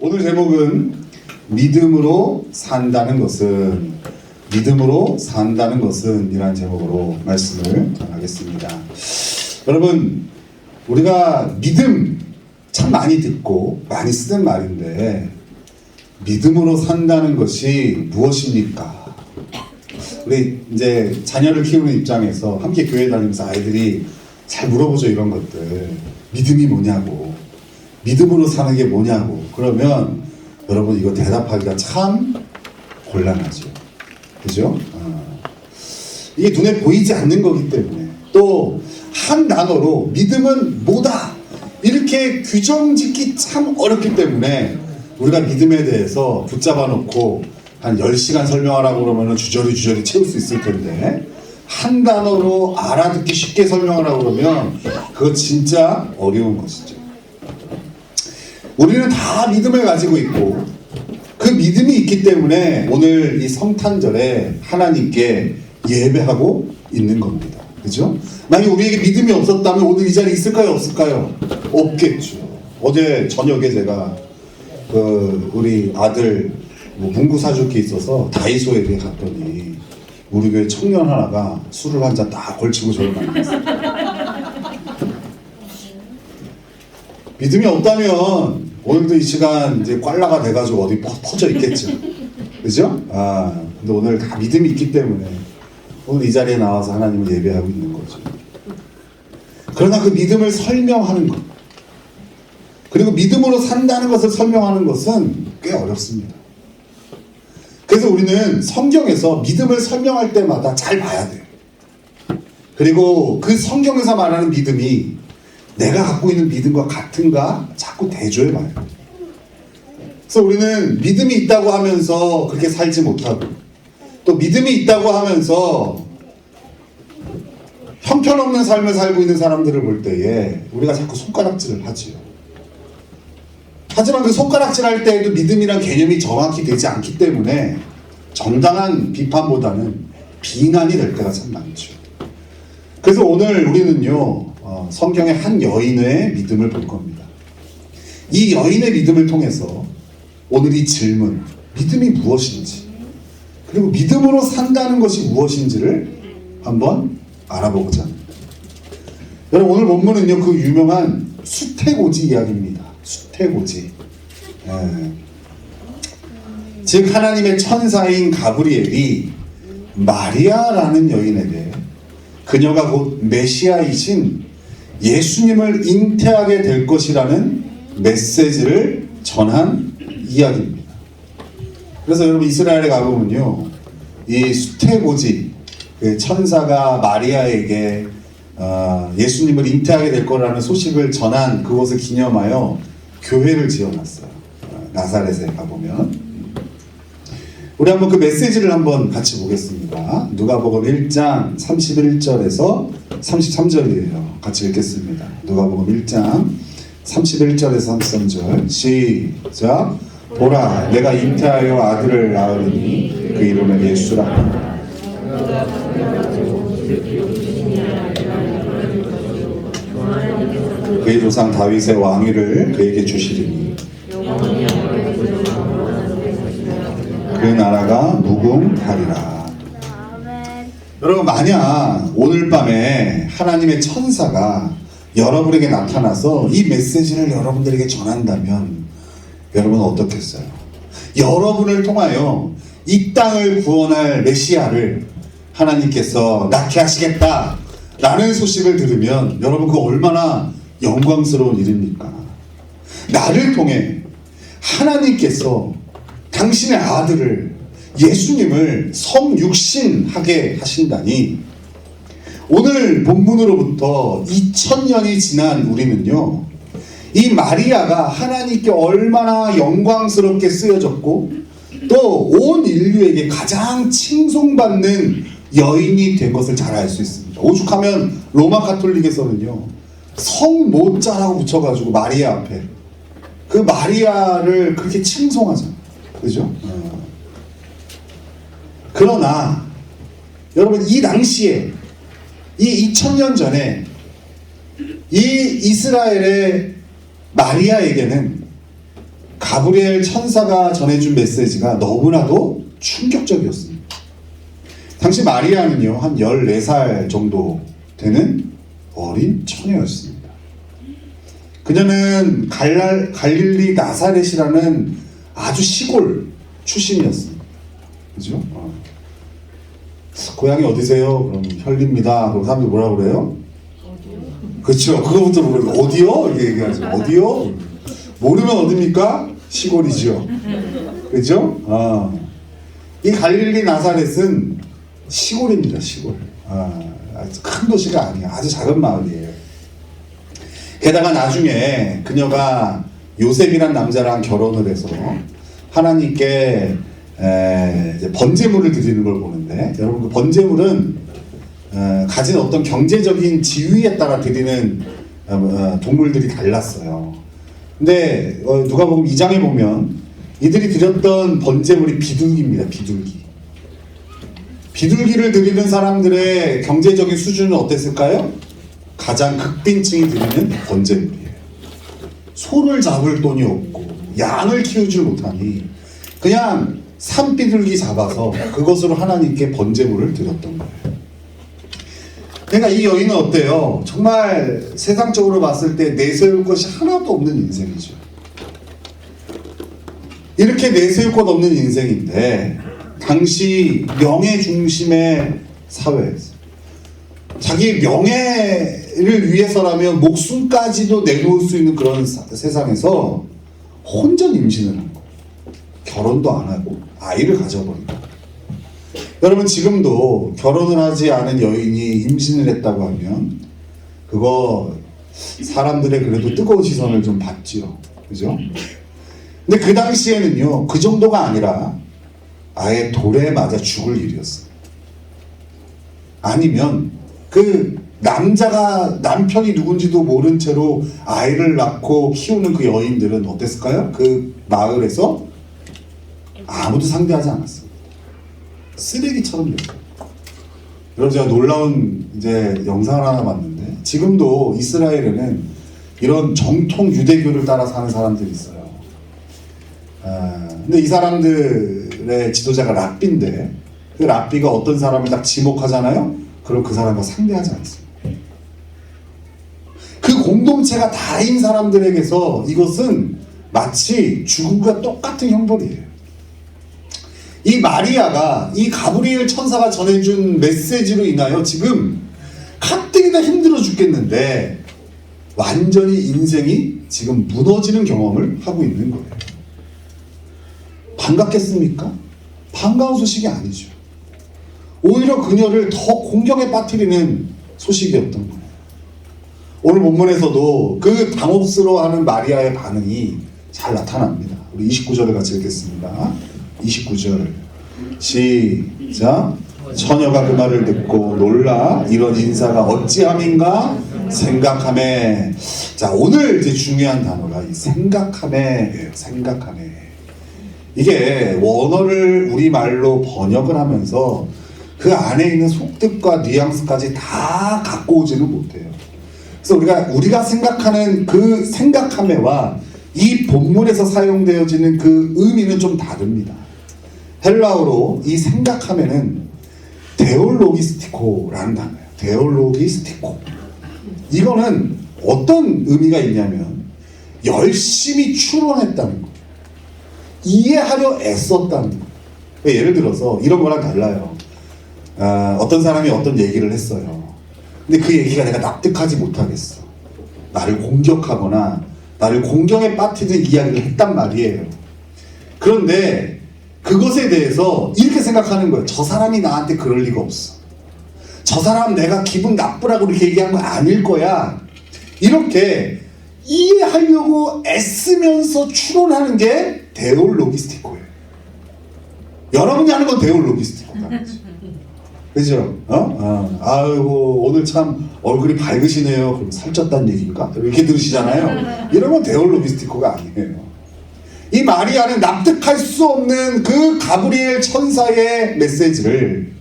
오늘 제목은 믿음으로 산다는 것은 이라는 제목으로 말씀을 전하겠습니다. 여러분, 우리가 믿음 참 많이 듣고 많이 쓰는 말인데 믿음으로 산다는 것이 무엇입니까? 우리 이제 자녀를 키우는 입장에서 함께 교회 다니면서 아이들이 잘 물어보죠. 이런 것들. 믿음이 뭐냐고, 믿음으로 사는 게 뭐냐고. 그러면 여러분, 이거 대답하기가 참 곤란하죠. 그죠? 이게 눈에 보이지 않는 거기 때문에, 또 한 단어로 믿음은 뭐다 이렇게 규정 짓기 참 어렵기 때문에 우리가 믿음에 대해서 붙잡아 놓고 한 10시간 설명하라고 그러면 주저리 채울 수 있을 텐데, 한 단어로 알아듣기 쉽게 설명하라고 그러면 그거 진짜 어려운 것이죠. 우리는 다 믿음을 가지고 있고, 그 믿음이 있기 때문에 오늘 이 성탄절에 하나님께 예배하고 있는 겁니다. 그죠? 만약 우리에게 믿음이 없었다면 오늘 이 자리에 있을까요? 없을까요? 없겠죠. 어제 저녁에 제가 우리 아들 문구 사줄 게 있어서 다이소에 갔더니 우리 교회 청년 하나가 술을 한 잔 딱 걸치고 저를 만났어요. 믿음이 없다면 오늘도 이 시간 이제 꽐라가 돼가지고 어디 퍼져 있겠죠. 그죠? 근데 오늘 다 믿음이 있기 때문에 오늘 이 자리에 나와서 하나님을 예배하고 있는 거죠. 그러나 그 믿음을 설명하는 것, 그리고 믿음으로 산다는 것을 설명하는 것은 꽤 어렵습니다. 그래서 우리는 성경에서 믿음을 설명할 때마다 잘 봐야 돼요. 그리고 그 성경에서 말하는 믿음이 내가 갖고 있는 믿음과 같은가 자꾸 대조해 봐요. 그래서 우리는 믿음이 있다고 하면서 그렇게 살지 못하고, 또 믿음이 있다고 하면서 형편없는 삶을 살고 있는 사람들을 볼 때에 우리가 자꾸 손가락질을 하지요. 하지만 그 손가락질 할 때에도 믿음이란 개념이 정확히 되지 않기 때문에 정당한 비판보다는 비난이 될 때가 참 많죠. 그래서 오늘 우리는요, 성경의 한 여인의 믿음을 볼 겁니다. 이 여인의 믿음을 통해서 오늘 이 질문, 믿음이 무엇인지, 그리고 믿음으로 산다는 것이 무엇인지를 한번 알아보고자 합니다. 여러분, 오늘 본문은요, 그 유명한 수태고지 이야기입니다. 수태고지. 즉 하나님의 천사인 가브리엘이 마리아라는 여인에게 그녀가 곧 메시아이신 예수님을 잉태하게 될 것이라는 메시지를 전한 이야기입니다. 그래서 여러분, 이스라엘에 가보면요, 이 수태고지, 그 천사가 마리아에게 예수님을 잉태하게 될 거라는 소식을 전한 그것을 기념하여 교회를 지어놨어요. 나사렛에 가보면. 우리 한번 그 메시지를 한번 같이 보겠습니다. 누가복음 1장 31절에서 33절이에요. 같이 읽겠습니다. 누가복음 1장 31절에서 33절. 시작. 보라, 내가 잉태하여 아들을 낳으리니 그 이름은 예수라 하리라. 그의 조상 다윗의 왕위를 그에게 주시리니 그 나라가 무궁하리라. 여러분, 만약 오늘 밤에 하나님의 천사가 여러분에게 나타나서 이 메시지를 여러분들에게 전한다면 여러분은 어떻겠어요? 여러분을 통하여 이 땅을 구원할 메시아를 하나님께서 낳게 하시겠다 라는 소식을 들으면 여러분, 그거 얼마나 영광스러운 일입니까? 나를 통해 하나님께서 당신의 아들을, 예수님을 성육신하게 하신다니, 오늘 본문으로부터 2000년이 지난 우리는요, 이 마리아가 하나님께 얼마나 영광스럽게 쓰여졌고 또 온 인류에게 가장 칭송받는 여인이 된 것을 잘 알 수 있습니다. 오죽하면 로마 가톨릭에서는요, 성모자라고 붙여가지고 마리아 앞에 그 마리아를 그렇게 칭송하잖아요. 그죠? 그러나 여러분, 이 당시에, 이 2000년 전에 이 이스라엘의 마리아에게는 가브리엘 천사가 전해준 메시지가 너무나도 충격적이었습니다. 당시 마리아는요, 한 14살 정도 되는 어린 처녀였습니다. 그녀는 갈릴리 나사렛이라는 아주 시골 출신이었습니다. 그죠? 고향이 어디세요? 그럼 혈리입니다. 그럼 사람들이 뭐라고 그래요? 어디요? 그렇죠. 그거부터 모르고 어디요? 이렇게 얘기하죠. 어디요? 모르면 어딥니까? 시골이죠. 그죠? 이 갈릴리 나사렛은 시골입니다. 시골. 아주 큰 도시가 아니야. 아주 작은 마을이에요. 게다가 나중에 그녀가 요셉이란 남자랑 결혼을 해서 하나님께 이제 번제물을 드리는 걸 보는데, 여러분 그 번제물은 가진 어떤 경제적인 지위에 따라 드리는 동물들이 달랐어요. 근데 누가복음 2장에 보면 이들이 드렸던 번제물이 비둘기입니다. 비둘기를 드리는 사람들의 경제적인 수준은 어땠을까요? 가장 극빈층이 드리는 번제물이에요. 소를 잡을 돈이 없고 양을 키우질 못하니 그냥 산비둘기 잡아서 그것으로 하나님께 번제물을 드렸던 거예요. 그러니까 이 여인은 어때요? 정말 세상적으로 봤을 때 내세울 것이 하나도 없는 인생이죠. 이렇게 내세울 것 없는 인생인데 당시 명예 중심의 사회에서 자기 명예를 위해서라면 목숨까지도 내놓을 수 있는 그런 세상에서 혼전 임신을 한 거예요. 결혼도 안 하고 아이를 가져버리고. 여러분 지금도 결혼을 하지 않은 여인이 임신을 했다고 하면 그거 사람들의 그래도 뜨거운 시선을 좀 받지요. 그죠? 근데 그 당시에는요, 그 정도가 아니라 아예 돌에 맞아 죽을 일이었어요. 아니면 그 남자가 남편이 누군지도 모른 채로 아이를 낳고 키우는 그 여인들은 어땠을까요? 그 마을에서 아무도 상대하지 않았어요. 쓰레기처럼 됐어요. 여러분 제가 놀라운 이제 영상을 하나 봤는데 지금도 이스라엘에는 이런 정통 유대교를 따라 사는 사람들이 있어요. 근데 이 사람들의 지도자가 랍비인데 그 랍비가 어떤 사람을 딱 지목하잖아요. 그럼 그 사람과 상대하지 않습니다. 그 공동체가 다인 사람들에게서 이것은 마치 죽음과 똑같은 형벌이에요. 이 마리아가 이 가브리엘 천사가 전해준 메시지로 인하여 지금 가뜩이나 힘들어 죽겠는데 완전히 인생이 지금 무너지는 경험을 하고 있는 거예요. 반갑겠습니까? 반가운 소식이 아니죠. 오히려 그녀를 더 공경에 빠뜨리는 소식이었던 거예요. 오늘 본문에서도 그 당혹스러워하는 마리아의 반응이 잘 나타납니다. 우리 29절을 같이 읽겠습니다. 29절 시작. 처녀가 그 말을 듣고 놀라 이런 인사가 어찌함인가 생각하매. 자, 오늘 이제 중요한 단어가 이 생각하매예요. 생각하매. 이게 원어를 우리말로 번역을 하면서 그 안에 있는 속뜻과 뉘앙스까지 다 갖고 오지는 못해요. 그래서 우리가 생각하는 그 생각하매와 이 본문에서 사용되어지는 그 의미는 좀 다릅니다. 헬라어로 이 생각하면은 데올로기스티코라는 단어예요. 데올로기스티코. 이거는 어떤 의미가 있냐면 열심히 추론했다는 거, 이해하려 애썼다는 거. 예를 들어서 이런 거랑 달라요. 어떤 사람이 어떤 얘기를 했어요. 근데 그 얘기가 내가 납득하지 못하겠어. 나를 공격하거나 나를 공경에 빠뜨리는 이야기를 했단 말이에요. 그런데 그것에 대해서 이렇게 생각하는 거예요. 저 사람이 나한테 그럴 리가 없어. 저 사람 내가 기분 나쁘라고 이렇게 얘기한 거 아닐 거야. 이렇게 이해하려고 애쓰면서 추론하는 게 데올로기스티코예요. 여러분이 하는 건 데올로기스티코다. 그죠? 아이고 오늘 참 얼굴이 밝으시네요. 그럼 살쪘다는 얘기인가? 이렇게 들으시잖아요. 이러면 데올로기스티코가 아니에요. 이 마리아는 납득할 수 없는 그 가브리엘 천사의 메시지를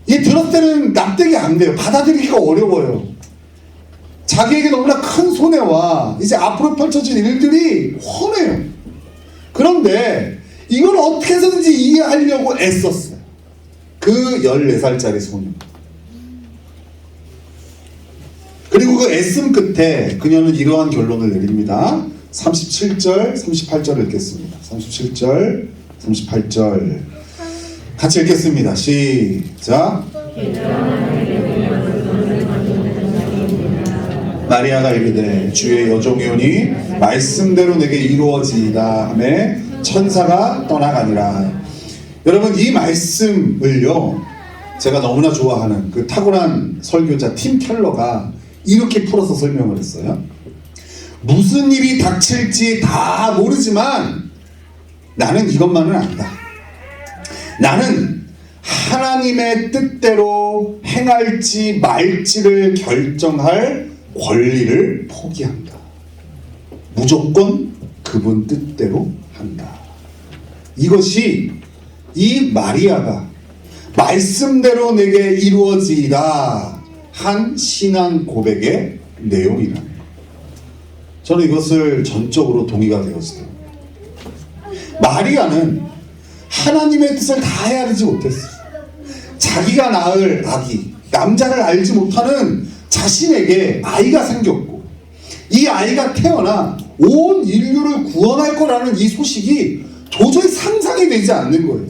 들었을 때는 납득이 안 돼요. 받아들이기가 어려워요. 자기에게 너무나 큰 손해와 이제 앞으로 펼쳐질 일들이 훤해요. 그런데 이걸 어떻게 해서든지 이해하려고 애썼어요. 그 14살짜리 소녀. 그리고 그 애씀 끝에 그녀는 이러한 결론을 내립니다. 37절, 38절을 읽겠습니다. 37절, 38절 같이 읽겠습니다. 시작. 마리아가 이르되 주의 여종이오니 말씀대로 내게 이루어지이다 하매 천사가 떠나가니라. 여러분, 이 말씀을요, 제가 너무나 좋아하는 그 탁월한 설교자 팀 켈러가 이렇게 풀어서 설명을 했어요. 무슨 일이 닥칠지 다 모르지만 나는 이것만은 안다. 나는 하나님의 뜻대로 행할지 말지를 결정할 권리를 포기한다. 무조건 그분 뜻대로 한다. 이것이 이 마리아가 말씀대로 내게 이루어지이다 한 신앙 고백의 내용이다. 저는 이것을 전적으로 동의가 되었어요. 마리아는 하나님의 뜻을 다 헤아리지 못했어요. 자기가 낳을 아기, 남자를 알지 못하는 자신에게 아이가 생겼고 이 아이가 태어나 온 인류를 구원할 거라는 이 소식이 도저히 상상이 되지 않는 거예요.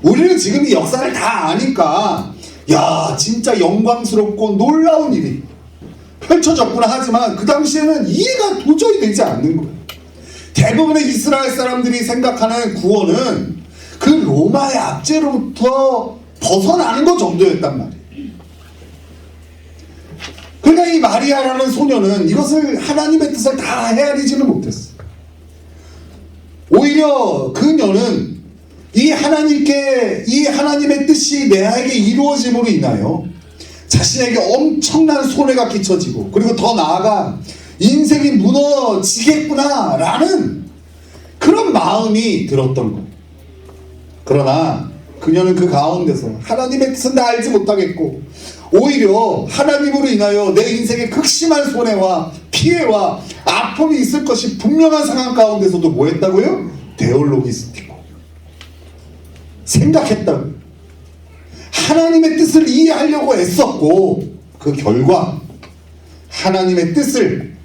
우리는 지금 이 역사를 다 아니까 야, 진짜 영광스럽고 놀라운 일이 펼쳐졌구나 하지만 그 당시에는 이해가 도저히 되지 않는 거예요. 대부분의 이스라엘 사람들이 생각하는 구원은 그 로마의 압제로부터 벗어나는 것 정도였단 말이에요. 그러니까 이 마리아라는 소녀는 이것을 하나님의 뜻을 다 헤아리지는 못했어요. 오히려 그녀는 이 하나님의 뜻이 내게 이루어짐으로 인하여 자신에게 엄청난 손해가 끼쳐지고 그리고 더 나아가 인생이 무너지겠구나 라는 그런 마음이 들었던 거예요. 그러나 그녀는 그 가운데서 하나님의 뜻은 다 알지 못하겠고 오히려 하나님으로 인하여 내 인생에 극심한 손해와 피해와 아픔이 있을 것이 분명한 상황 가운데서도 뭐 했다고요? 데올로기스티고 생각했다고. 하나님의 뜻을 이해하려고 애썼고 그 결과 하나님의 뜻을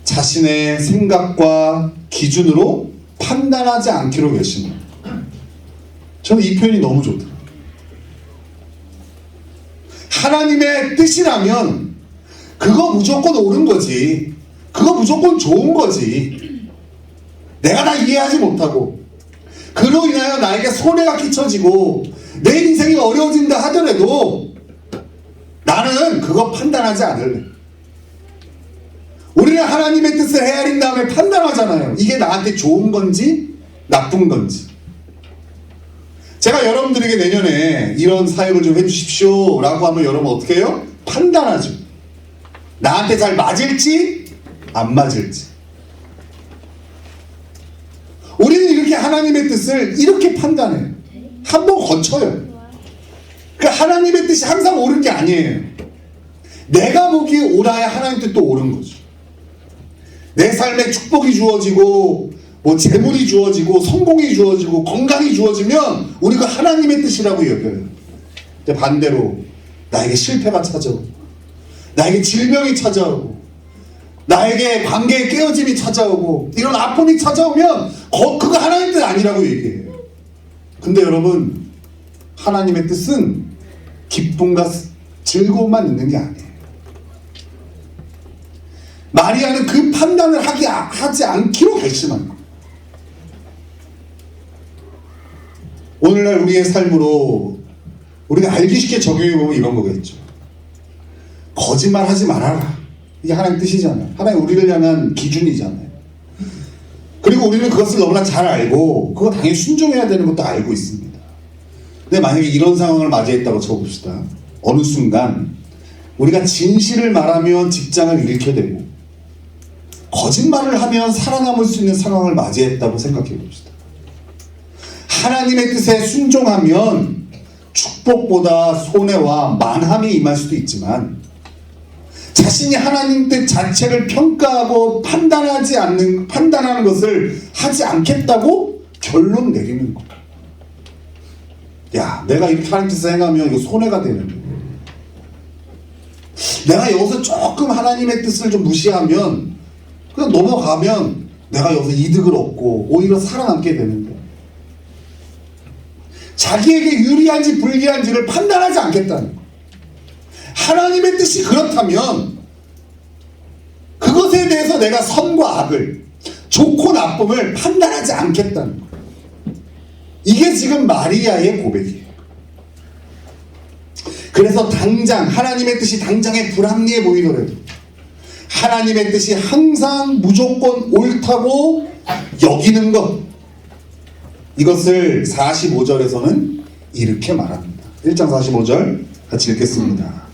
자신의 생각과 기준으로 판단하지 않기로 결심합니다. 저는 이 표현이 너무 좋더라고요. 하나님의 뜻이라면 그거 무조건 옳은 거지. 그거 무조건 좋은 거지. 내가 다 이해하지 못하고 그로 인하여 나에게 손해가 끼쳐지고 내 인생이 어려워진다 하더라도 나는 그거 판단하지 않을래. 우리는 하나님의 뜻을 헤아린 다음에 판단하잖아요. 이게 나한테 좋은 건지 나쁜 건지. 제가 여러분들에게 내년에 이런 사역을 좀 해주십시오 라고 하면 여러분 어떻게 해요? 판단하죠. 나한테 잘 맞을지 안 맞을지. 우리는 이렇게 하나님의 뜻을 이렇게 판단해요. 한번 거쳐요. 그러니까 하나님의 뜻이 항상 옳은 게 아니에요. 내가 보기에 옳아야 하나님 뜻도 옳은 거죠. 내 삶에 축복이 주어지고 뭐 재물이 주어지고 성공이 주어지고 건강이 주어지면 우리가 하나님의 뜻이라고 여겨요. 근데 반대로 나에게 실패가 찾아오고 나에게 질병이 찾아오고 나에게 관계의 깨어짐이 찾아오고 이런 아픔이 찾아오면 그거 하나님의 뜻 아니라고 얘기해요. 근데 여러분 하나님의 뜻은 기쁨과 즐거움만 있는 게 아니에요. 마리아는 그 판단을 하지 않기로 결심한 거예요. 오늘날 우리의 삶으로 우리가 알기 쉽게 적용해보면 이런 거겠죠. 거짓말 하지 말아라. 이게 하나님 뜻이잖아요. 하나님 우리를 향한 기준이잖아요. 그리고 우리는 그것을 너무나 잘 알고 그거 당연히 순종해야 되는 것도 알고 있습니다. 근데 만약에 이런 상황을 맞이했다고 쳐봅시다. 어느 순간 우리가 진실을 말하면 직장을 잃게 되고 거짓말을 하면 살아남을 수 있는 상황을 맞이했다고 생각해 봅시다. 하나님의 뜻에 순종하면 축복보다 손해와 만함이 임할 수도 있지만 자신이 하나님 뜻 자체를 평가하고 판단하는 것을 하지 않겠다고 결론 내리는 거야. 야, 내가 이렇게 하나님 뜻을 행하면 이거 손해가 되는 거야. 내가 여기서 조금 하나님의 뜻을 좀 무시하면, 그냥 넘어가면 내가 여기서 이득을 얻고 오히려 살아남게 되는데, 자기에게 유리한지 불리한지를 판단하지 않겠다는 거야. 하나님의 뜻이 그렇다면 그것에 대해서 내가 선과 악을, 좋고 나쁨을 판단하지 않겠다는 거예요. 이게 지금 마리아의 고백이에요. 그래서 당장 하나님의 뜻이 당장에 불합리해 보이더라도 하나님의 뜻이 항상 무조건 옳다고 여기는 것, 이것을 45절에서는 이렇게 말합니다. 1장 45절 같이 읽겠습니다.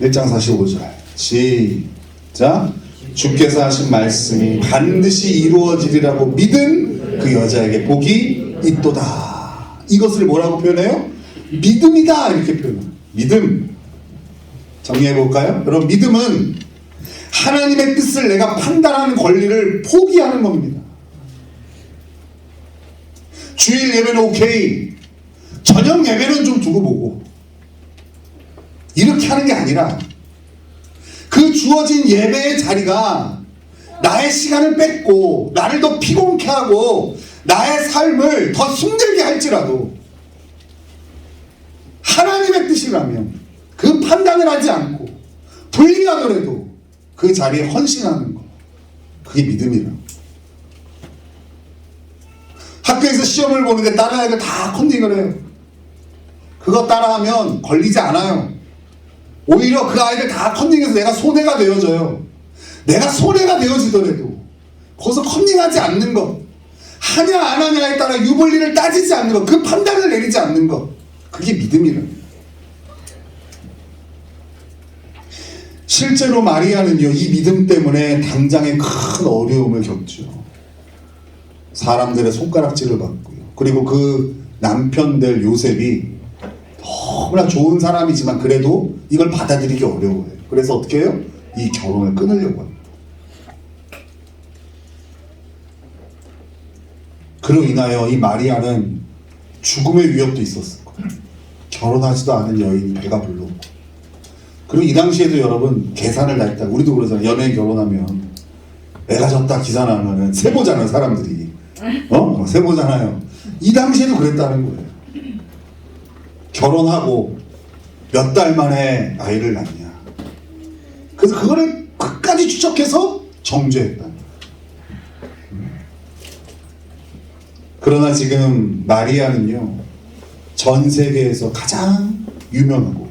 1장 45절 시작. 주께서 하신 말씀이 반드시 이루어지리라고 믿은 그 여자에게 복이 있도다. 이것을 뭐라고 표현해요? 믿음이다, 이렇게 표현해요. 믿음. 정리해볼까요? 여러분, 믿음은 하나님의 뜻을 내가 판단하는 권리를 포기하는 겁니다. 주일 예배는 오케이, 저녁 예배는 좀 두고 보고, 이렇게 하는 게 아니라 그 주어진 예배의 자리가 나의 시간을 뺏고 나를 더 피곤케 하고 나의 삶을 더 힘들게 할지라도 하나님의 뜻이라면 그 판단을 하지 않고 불리하더라도 그 자리에 헌신하는 것, 그게 믿음이라고. 학교에서 시험을 보는데 다른 아이들 다 컨닝을 해요. 그거 따라하면 걸리지 않아요. 오히려 그 아이들 다 컨닝해서 내가 손해가 되어져요. 내가 손해가 되어지더라도 거기서 컨닝하지 않는 것, 하냐 안 하냐에 따라 유불리를 따지지 않는 것, 그 판단을 내리지 않는 것, 그게 믿음이라는 거예요. 실제로 마리아는요, 이 믿음 때문에 당장에 큰 어려움을 겪죠. 사람들의 손가락질을 받고요. 그리고 그 남편 될 요셉이 너무나 좋은 사람이지만 그래도 이걸 받아들이기 어려워요. 그래서 어떻게 해요? 이 결혼을 끊으려고 합니다. 그로 인하여 이 마리아는 죽음의 위협도 있었을 거예요. 결혼하지도 않은 여인 배가 불렀고, 그리고 이 당시에도 여러분 계산을 다 했다. 우리도 그러잖아요. 연예인 결혼하면 애가 졌다 기사 나면은 세보잖아요, 사람들이. 세보잖아요. 이 당시에도 그랬다는 거예요. 결혼하고 몇 달 만에 아이를 낳냐. 그래서 그거를 끝까지 추적해서 정죄했다. 그러나 지금 마리아는요, 전 세계에서 가장 유명하고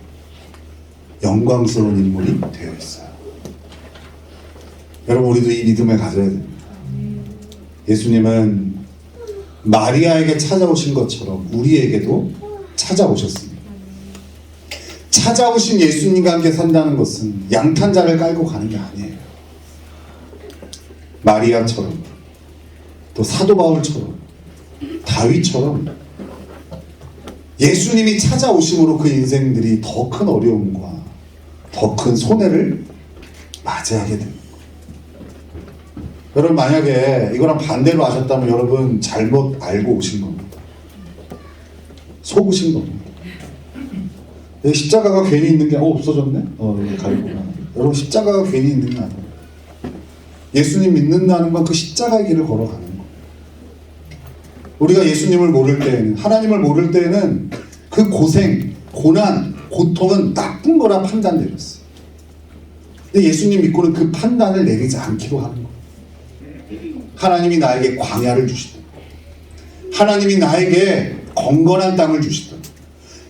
영광스러운 인물이 되어 있어요. 여러분, 우리도 이 믿음을 가져야 됩니다. 예수님은 마리아에게 찾아오신 것처럼 우리에게도 찾아오셨습니다. 찾아오신 예수님과 함께 산다는 것은 양탄자를 깔고 가는 게 아니에요. 마리아처럼, 또 사도 바울처럼, 다윗처럼 예수님이 찾아오심으로 그 인생들이 더 큰 어려움과 더 큰 손해를 맞이하게 됩니다. 여러분, 만약에 이거랑 반대로 하셨다면 여러분 잘못 알고 오신 겁니다. 속으신 겁니다. 십자가가 괜히 있는 게 없어졌네? 가리구나. 여러분, 십자가가 괜히 있는 게 아니에요. 예수님 믿는다는 건 그 십자가의 길을 걸어가는 거예요. 우리가 예수님을 모를 때에는, 하나님을 모를 때에는 그 고생, 고난, 고통은 나쁜 거라 판단 내렸어요. 근데 예수님 믿고는 그 판단을 내리지 않기로 하는 거예요. 하나님이 나에게 광야를 주시다. 하나님이 나에게 건건한 땅을 주시다.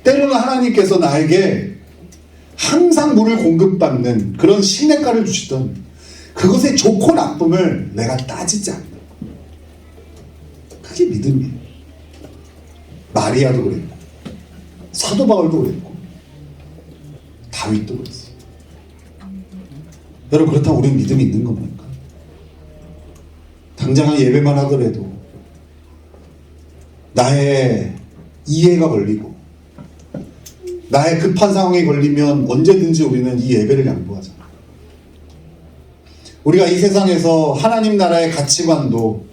때로는 하나님께서 나에게 항상 물을 공급받는 그런 시냇가를 주시던 그것의 좋고 나쁨을 내가 따지지 않는, 그게 믿음이에요. 마리아도 그랬고, 사도 바울도 그랬고, 다윗도 그랬어요. 여러분, 그렇다면 우리는 믿음이 있는 겁니까? 당장은 예배만 하더라도 나의 이해가 걸리고 나의 급한 상황에 걸리면 언제든지 우리는 이 예배를 양보하잖아. 우리가 이 세상에서 하나님 나라의 가치관도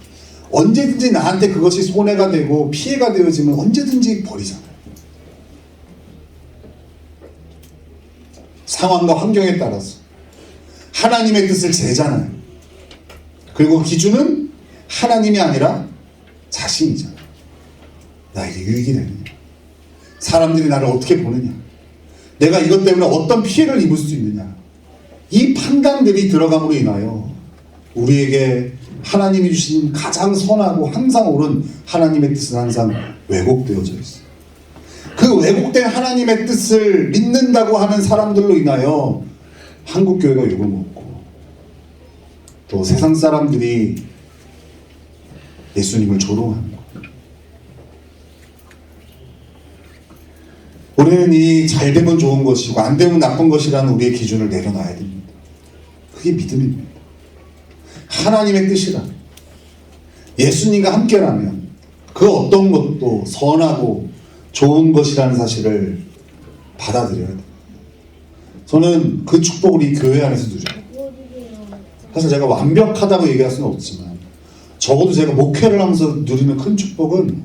언제든지 나한테 그것이 손해가 되고 피해가 되어지면 언제든지 버리잖아요. 상황과 환경에 따라서 하나님의 뜻을 재잖아요. 그리고 기준은 하나님이 아니라 자신이잖아요. 나에게 유익이 되느냐, 사람들이 나를 어떻게 보느냐, 내가 이것 때문에 어떤 피해를 입을 수 있느냐, 이 판단들이 들어감으로 인하여 우리에게 하나님이 주신 가장 선하고 항상 옳은 하나님의 뜻은 항상 왜곡되어져 있어요. 그 왜곡된 하나님의 뜻을 믿는다고 하는 사람들로 인하여 한국교회가 욕을 먹고 또 세상 사람들이 예수님을 조롱하는 거예요. 우리는 이 잘 되면 좋은 것이고 안 되면 나쁜 것이라는 우리의 기준을 내려놔야 됩니다. 그게 믿음입니다. 하나님의 뜻이라 예수님과 함께라면 그 어떤 것도 선하고 좋은 것이라는 사실을 받아들여야 돼요. 저는 그 축복을 이 교회 안에서 누려요. 사실 제가 완벽하다고 얘기할 수는 없지만 적어도 제가 목회를 하면서 누리는 큰 축복은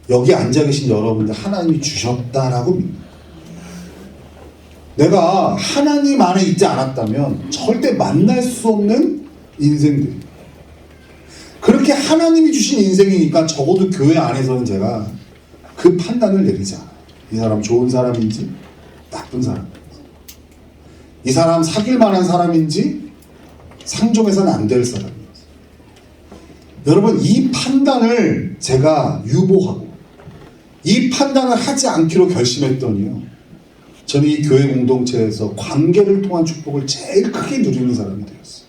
여기 앉아 계신 여러분들 하나님이 주셨다라고 믿는, 내가 하나님 안에 있지 않았다면 절대 만날 수 없는 인생들, 그렇게 하나님이 주신 인생이니까 적어도 교회 안에서는 제가 그 판단을 내리지 않아요. 이 사람 좋은 사람인지 나쁜 사람인지, 이 사람 사귈 만한 사람인지 상종해서는 안 될 사람인지. 여러분, 이 판단을 제가 유보하고 이 판단을 하지 않기로 결심했더니요, 저는 이 교회 공동체에서 관계를 통한 축복을 제일 크게 누리는 사람이 되었어요.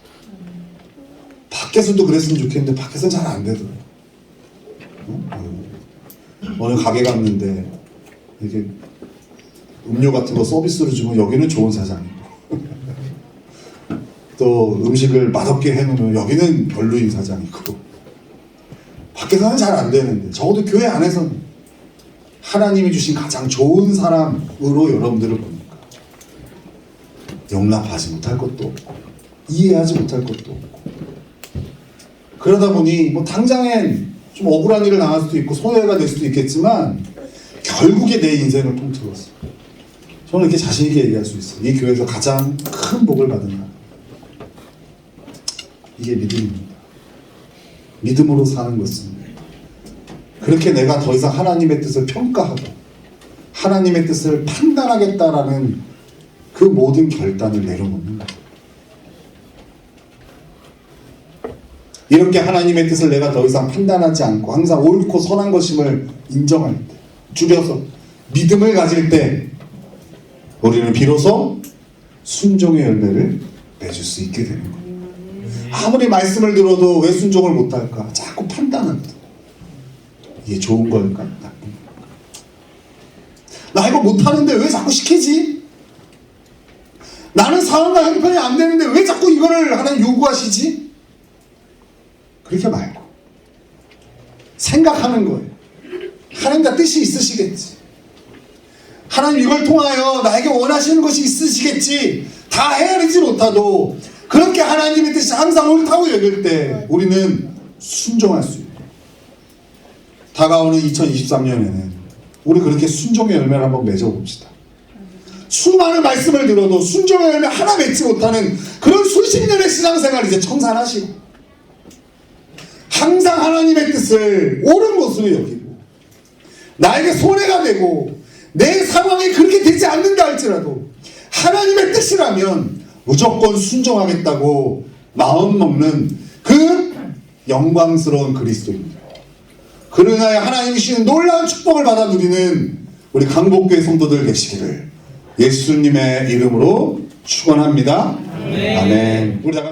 밖에서도 그랬으면 좋겠는데 밖에서는 잘 안 되더라고요. 어느 가게 갔는데 이렇게 음료 같은 거 서비스로 주면 여기는 좋은 사장이고 또 음식을 맛없게 해놓으면 여기는 별로인 사장이고, 밖에서는 잘 안 되는데 적어도 교회 안에서는 하나님이 주신 가장 좋은 사람으로 여러분들을 보니까 용납하지 못할 것도 없고 이해하지 못할 것도 없고, 그러다 보니 뭐 당장엔 좀 억울한 일을 당할 수도 있고 손해가 될 수도 있겠지만 결국에 내 인생을 통틀었어. 저는 이렇게 자신 있게 얘기할 수 있어요. 이 교회에서 가장 큰 복을 받은 날, 이게 믿음입니다. 믿음으로 사는 것은 그렇게 내가 더 이상 하나님의 뜻을 평가하고 하나님의 뜻을 판단하겠다라는 그 모든 결단을 내려놓는 거예요. 이렇게 하나님의 뜻을 내가 더 이상 판단하지 않고 항상 옳고 선한 것임을 인정할 때, 줄여서 믿음을 가질 때 우리는 비로소 순종의 열매를 맺을 수 있게 되는 거예요. 아무리 말씀을 들어도 왜 순종을 못할까? 자꾸 판단합니다. 이게 좋은 걸까? 나쁜 걸까? 나 이거 못하는데 왜 자꾸 시키지? 나는 사람과 형편이 안 되는데 왜 자꾸 이거를 하나님 요구하시지? 그렇게 말고 생각하는 거예요. 하나님 다 뜻이 있으시겠지. 하나님 이걸 통하여 나에게 원하시는 것이 있으시겠지. 다 헤아리지 못하도 그렇게 하나님의 뜻이 항상 옳다고 여길 때 우리는 순종할 수 있어요. 다가오는 2023년에는 우리 그렇게 순종의 열매를 한번 맺어봅시다. 수많은 말씀을 들어도 순종의 열매 하나 맺지 못하는 그런 수십 년의 신앙생활을 이제 청산하시고 항상 하나님의 뜻을 옳은 것으로 여기고 나에게 손해가 되고 내 상황이 그렇게 되지 않는다 할지라도 하나님의 뜻이라면 무조건 순종하겠다고 마음 먹는 그 영광스러운 그리스도입니다. 그로 인하여 하나님이 주시는 놀라운 축복을 받아 누리는 우리 강복교회 성도들 되시기를 예수님의 이름으로 축원합니다. 아멘. 우리 다 같이